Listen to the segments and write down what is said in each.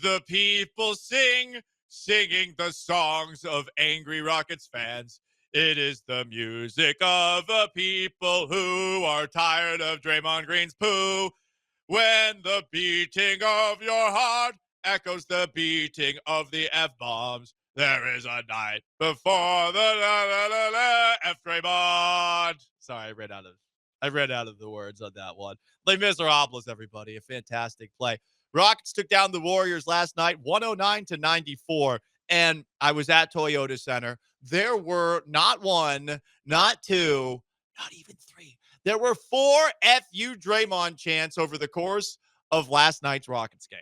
the people sing, singing the songs of angry Rockets fans. It is the music of the people who are tired of Draymond Green's poo. When the beating of your heart echoes the beating of the F-bombs, there is a night before the F Draymond. Sorry, I read out of the words on that one. Les Miserables, everybody. A fantastic play. Rockets took down the Warriors last night, 109-94. And I was at Toyota Center. There were not one, not two, not even three. There were 4 FU Draymond chants over the course of last night's Rockets game.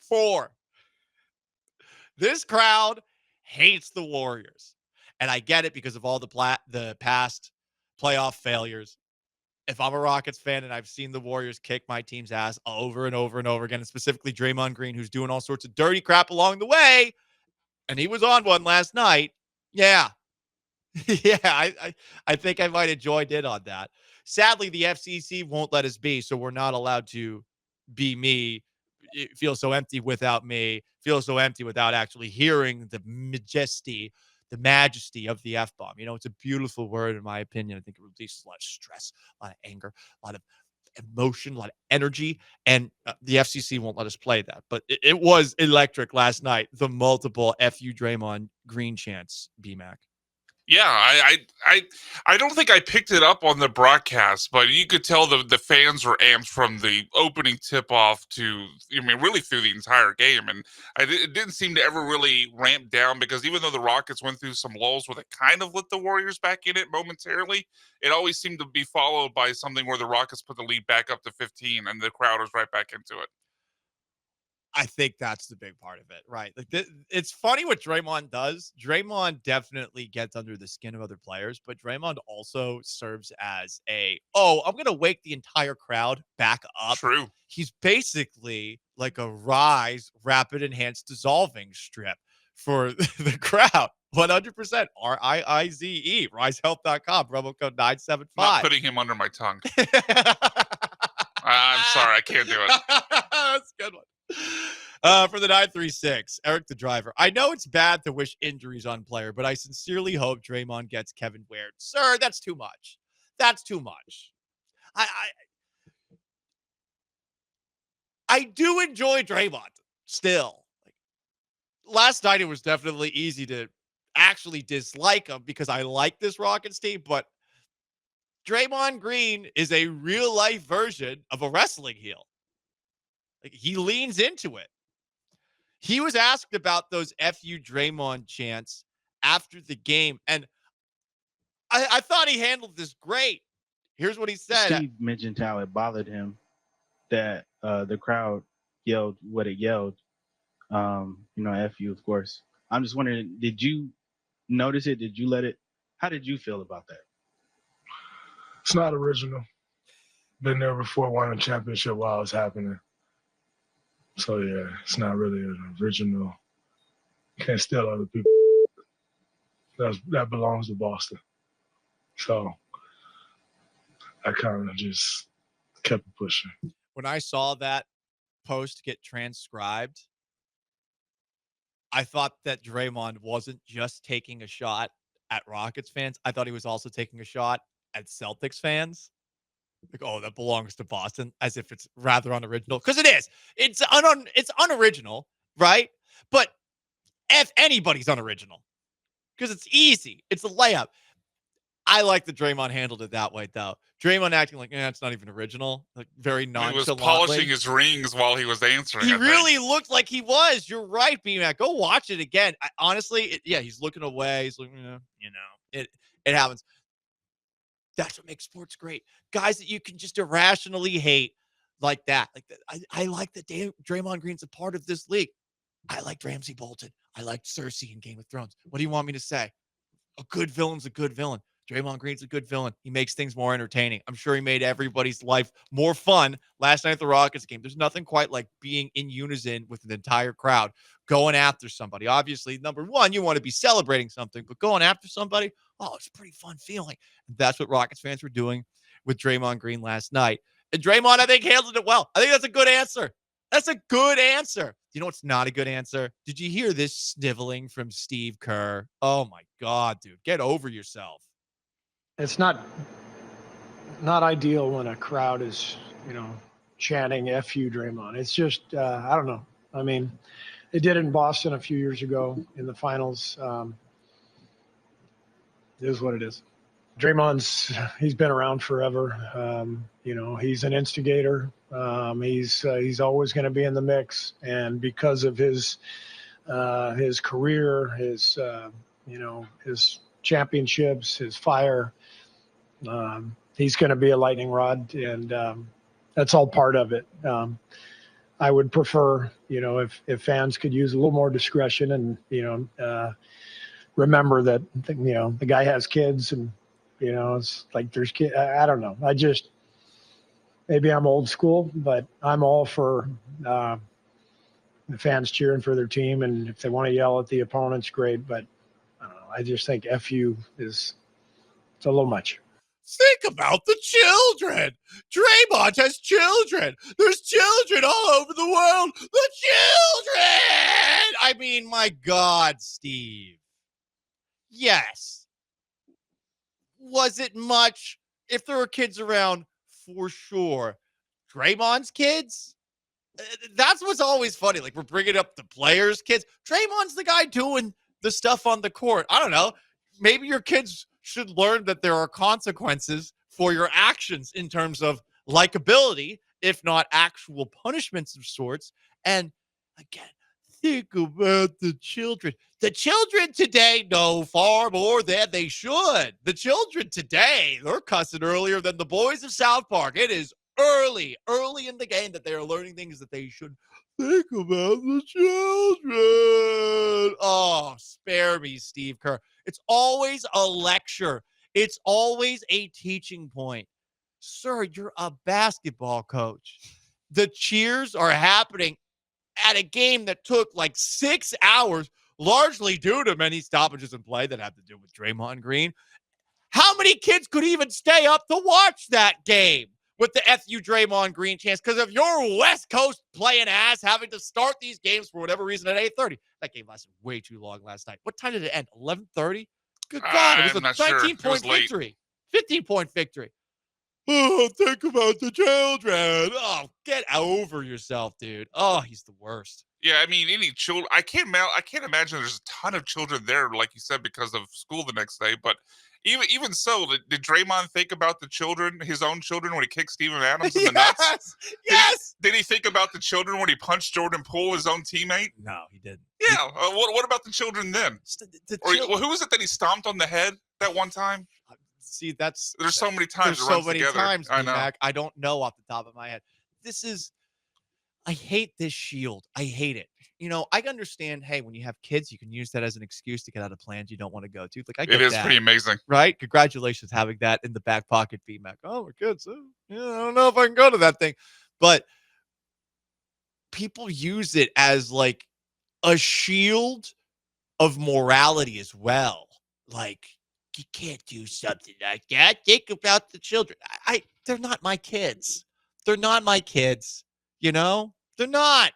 4. This crowd hates the Warriors. And I get it because of all the past playoff failures. If I'm a Rockets fan and I've seen the Warriors kick my team's ass over and over and over again, and specifically Draymond Green, who's doing all sorts of dirty crap along the way, and he was on one last night, yeah. Yeah, I think I might have joined in on that. Sadly, the FCC won't let us be, so we're not allowed to be me. It feels so empty without me. Feels so empty without actually hearing the majesty of the F-bomb. You know, it's a beautiful word, in my opinion. I think it releases a lot of stress, a lot of anger, a lot of emotion, a lot of energy, and the FCC won't let us play that. But it was electric last night, the multiple FU Draymond Green chants, BMAC. Yeah, I don't think I picked it up on the broadcast, but you could tell the fans were amped from the opening tip-off to, really through the entire game. And it didn't seem to ever really ramp down, because even though the Rockets went through some lulls where they kind of let the Warriors back in it momentarily, it always seemed to be followed by something where the Rockets put the lead back up to 15 and the crowd was right back into it. I think that's the big part of it, right? Like, it's funny what Draymond does. Draymond definitely gets under the skin of other players, but Draymond also serves as I'm going to wake the entire crowd back up. True. He's basically like a Rise rapid enhanced dissolving strip for the crowd. 100% RIIZE, risehealth.com, promo code 975. Not putting him under my tongue. I'm sorry, I can't do it. That's a good one. For the 936, Eric the driver. I know it's bad to wish injuries on player, but I sincerely hope Draymond gets Kevin Ware. Sir, that's too much. That's too much. I do enjoy Draymond still. Last night it was definitely easy to actually dislike him because I like this Rockets team, but Draymond Green is a real life version of a wrestling heel. Like, he leans into it. He was asked about those FU Draymond chants after the game, and I thought he handled this great. Here's what he said. Steve mentioned how it bothered him that the crowd yelled what it yelled. FU, of course. I'm just wondering, did you notice it? Did you let it? How did you feel about that? It's not original. Been there before, won a championship while it's happening. So, yeah, it's not really an original. Can't steal other people. That belongs to Boston. So I kind of just kept pushing. When I saw that post get transcribed, I thought that Draymond wasn't just taking a shot at Rockets fans. I thought he was also taking a shot at Celtics fans. Like, oh, that belongs to Boston, as if it's rather unoriginal. Because it is. It's unoriginal, right? But if anybody's unoriginal, because it's easy. It's a layup. I like that Draymond handled it that way, though. Draymond acting like, it's not even original. Like, very nonchalantly. He was polishing his rings while he was answering. He really looked like he was. You're right, B-Mac. Go watch it again. Honestly, he's looking away. He's looking, it happens. That's what makes sports great. Guys that you can just irrationally hate like that. I like that Draymond Green's a part of this league. I liked Ramsay Bolton. I liked Cersei in Game of Thrones. What do you want me to say? A good villain's a good villain. Draymond Green's a good villain. He makes things more entertaining. I'm sure he made everybody's life more fun last night at the Rockets game. There's nothing quite like being in unison with an entire crowd, going after somebody. Obviously, number one, you want to be celebrating something, but going after somebody, it's a pretty fun feeling. That's what Rockets fans were doing with Draymond Green last night. And Draymond, I think, handled it well. I think that's a good answer. That's a good answer. You know what's not a good answer? Did you hear this sniveling from Steve Kerr? Oh my God, dude. Get over yourself. It's not ideal when a crowd is, chanting "F you, Draymond." It's just, I don't know. I mean, they did it in Boston a few years ago in the finals. It is what it is. He's been around forever. He's an instigator. He's always going to be in the mix, and because of his career, his championships, his fire, he's going to be a lightning rod, and that's all part of it. I would prefer, if fans could use a little more discretion and remember that the guy has kids, and it's like there's kids. I don't know. Maybe I'm old school, but I'm all for the fans cheering for their team, and if they want to yell at the opponents, great. But I don't know. I just think "F-U" it's a little much. Think about the children. Draymond has children. There's children all over the world. The children. I mean, my God, Steve. Yes. Was it much? If there were kids around, for sure. Draymond's kids? That's what's always funny. Like, we're bringing up the players' kids. Draymond's the guy doing the stuff on the court. I don't know. Maybe your kids should learn that there are consequences for your actions in terms of likability, if not actual punishments of sorts. And again, think about the children. The children today know far more than they should. The children today, they're cussing earlier than the boys of South Park. It is early in the game that they are learning things that they should think about the children. Oh, spare me, Steve Kerr. It's always a lecture. It's always a teaching point. Sir, you're a basketball coach. The cheers are happening at a game that took like 6 hours, largely due to many stoppages in play that had to do with Draymond Green. How many kids could even stay up to watch that game with the FU Draymond Green chance? Because of your West Coast playing ass having to start these games for whatever reason at 8:30. That game lasted way too long last night. What time did it end? 11:30? Good God, it was a 19-point victory. 15-point victory. Oh, think about the children. Oh, get over yourself, dude. Oh, he's the worst. Yeah, I mean, any children. I can't imagine there's a ton of children there, like you said, because of school the next day. But even so, did Draymond think about the children, his own children, when he kicked Steven Adams in the nuts? Yes. Did he think about the children when he punched Jordan Poole, his own teammate? No, he didn't. Yeah. What about the children then? Who was it that he stomped on the head that one time? See, there's so many times. There's so many times, Mac. I don't know off the top of my head. I hate this shield. I hate it. I understand, hey, when you have kids, you can use that as an excuse to get out of plans you don't want to go to. Like, I get it is that, pretty amazing. right? Congratulations having that in the back pocket, B-Mac. Oh, my kids. I don't know if I can go to that thing. But people use it as like a shield of morality as well. Like, you can't do something like that. Think about the children. They're not my kids. They're not my kids. They're not.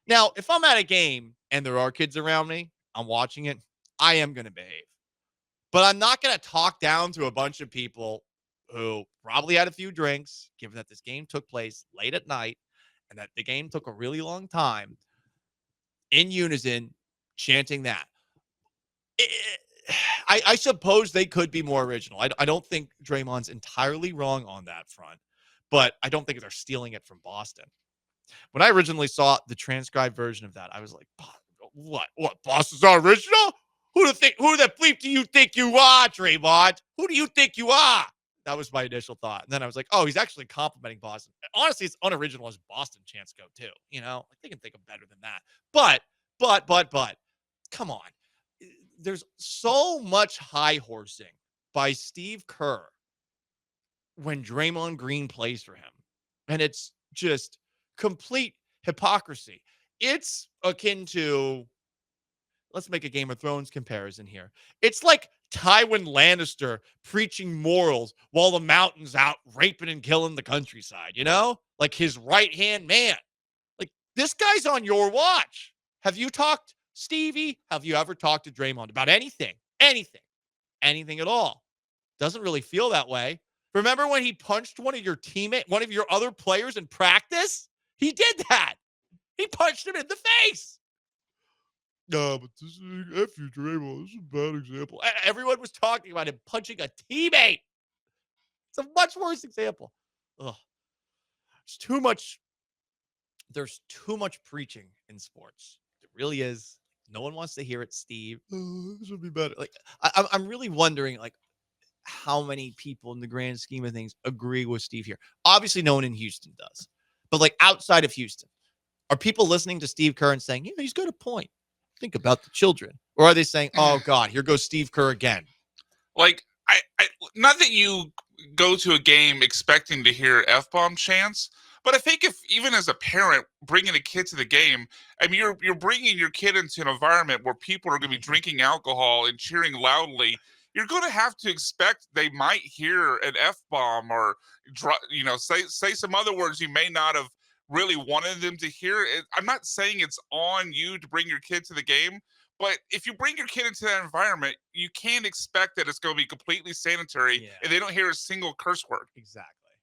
Now, if I'm at a game and there are kids around me, I'm watching it, I am going to behave. But I'm not going to talk down to a bunch of people who probably had a few drinks, given that this game took place late at night and that the game took a really long time, in unison, chanting that. I suppose they could be more original. I don't think Draymond's entirely wrong on that front, but I don't think they're stealing it from Boston. When I originally saw the transcribed version of that, I was like, what? Boston's not original? Who the bleep do you think you are, Draymond? Who do you think you are? That was my initial thought. And then I was like, oh, he's actually complimenting Boston. Honestly, it's unoriginal as Boston chants go too. They can think of better than that. But, come on. There's so much high horsing by Steve Kerr when Draymond Green plays for him. And it's just complete hypocrisy. It's akin to, let's make a Game of Thrones comparison here. It's like Tywin Lannister preaching morals while the Mountain's out raping and killing the countryside, like his right-hand man. Like, This guy's on your watch. Have you talked, Stevie? Have you ever talked to Draymond about anything? Anything at all? Doesn't really feel that way. Remember when he punched one of your other players in practice? He did that. He punched him in the face. No, but this is F you, Draymond. This is a bad example. Everyone was talking about him punching a teammate. It's a much worse example. Ugh. There's too much preaching in sports. It really is. No one wants to hear it, Steve. Oh, this would be better. Like, I'm really wondering, like, how many people in the grand scheme of things agree with Steve here. Obviously, no one in Houston does. But, like, outside of Houston, are people listening to Steve Kerr and saying, yeah, he's got a point? Think about the children. Or are they saying, oh, God, here goes Steve Kerr again? Like, I not that you go to a game expecting to hear F-bomb chants, but I think if even as a parent bringing a kid to the game, I mean, you're bringing your kid into an environment where people are going to be drinking alcohol and cheering loudly. You're going to have to expect they might hear an F-bomb or say some other words you may not have really wanted them to hear. I'm not saying it's on you to bring your kid to the game, but if you bring your kid into that environment, you can't expect that it's going to be completely sanitary and they don't hear a single curse word. Exactly.